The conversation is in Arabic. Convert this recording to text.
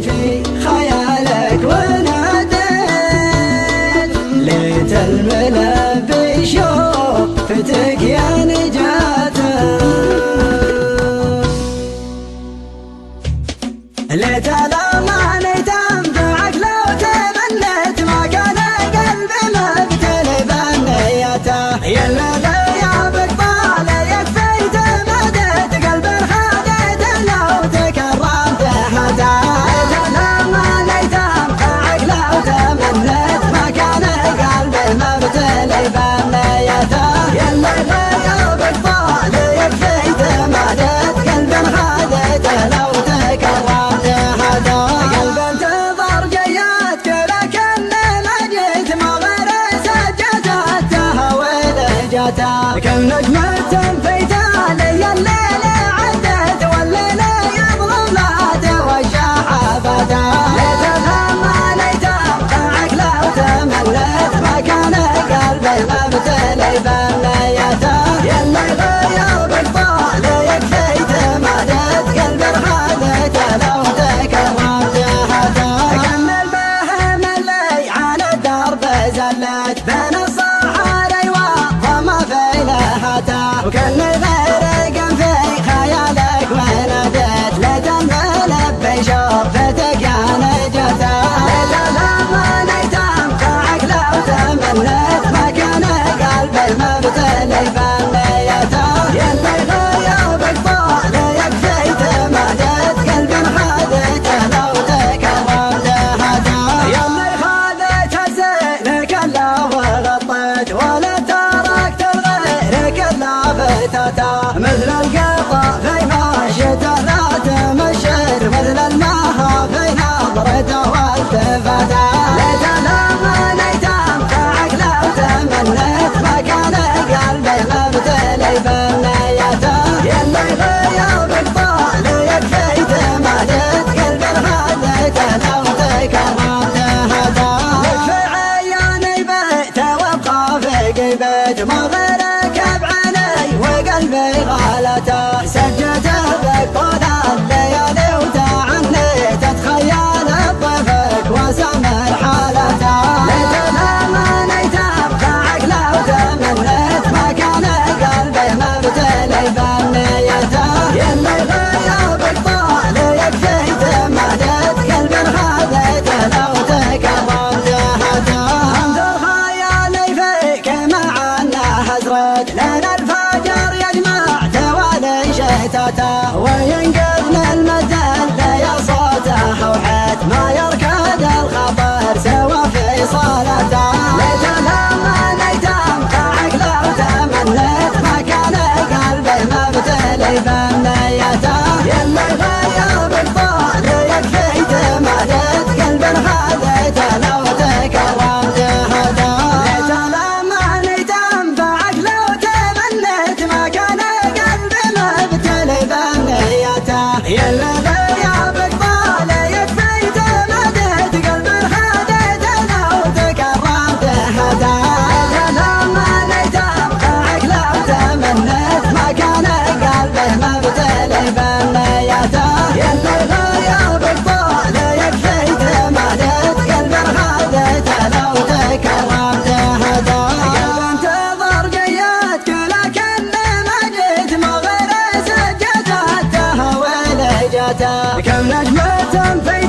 في خيالك وناديت ليت الملا بشوفتك يا نجاته ليت الأمان تنفعك لو تمنيت ما كان قلبي مبتلي بنيته يا الذي يابك طال يكفيت مديت قلب خديت لو تكرمت حدا ليت الأمان تنفعك لو تمنيت ما كان قلبي مبتلي بنيته يا الذي يابك طال يكفيت مديت قلب خديت لو تكرمت قلب انتظر جياتك لكن ما جيت ما غير سجدتها ولهجتها كم نجمة في تالي الليل عدت والليل يظلم لا توجه ابدا ليت الأمان تنفعك لو تمليت ما كان قلبي مبتلي بنيته يا اللي غيابك طال يكفيت مدت قلبي خذيت لو تكرمت كمل بهم اللي على الدرب زلت بين الصحاري وما في لهته وكل غيرك في خيالك وناديت ليت الملب بشوفتك يا نجاته ليت الأمان تنفعك لو تمنيت ما كان قلبي مبتلي بنيته يا اللي غيابك طال يكفيت مدت قلبي خذيت لو تكرمت يا اللي خذيت زينك الا وغطيت ولا تركت لغيرك الا فتاته مثل القطا في مشيته لا تمشر مثل المها في نظرته والتفاته ليت الأمان تنفعك لو تمنيت ما كان قلبي مبتلي بنيته يا اللي غيابك طال يكفيت مدت قلبي خذيت لو تكرمت يكفي عياني بيت وابقى في قيبت ما غيرك بعيني وقلبي غالته سجته بك طول الليالي وتعنيت اتخيل بضيفك وسمر حالته ليت الأمان تنفعك لو تمنيت ما كان قلبي مبتلي بنيته يا اللي غيابك طال يكفيت مدت قلبي خذيت لو تكرمت انظر خيالي فيك مع انه هزرت لين الفجر يجمع توالي شتاته وينقذن المثل يا صوته وحيت ما يركض الخطر سوى في صلاته ليت الأمان تنفعك لو تمنيت ما كان قلبي مبتلي بنيته يا اللي غيابك طال يكفيت مدت قلبي خذيت لو تكرمت ليت الأمان تنفعك لو تمنيت ما كان قلبي مبتلي بنيته يا اللي غيابك طال يكفيت مدت قلبي خذيت لو تكرمت ليت الأمان تنفعك لو تمنيت ما كان قلبي مبتلي بنيته يا اللي غيابك طال يكفيت مدت قلبي خذيت لو تكرمت قلب انتظر جياتك لكن ما جيت ما غير سجدتها ولهجته كم نجمة في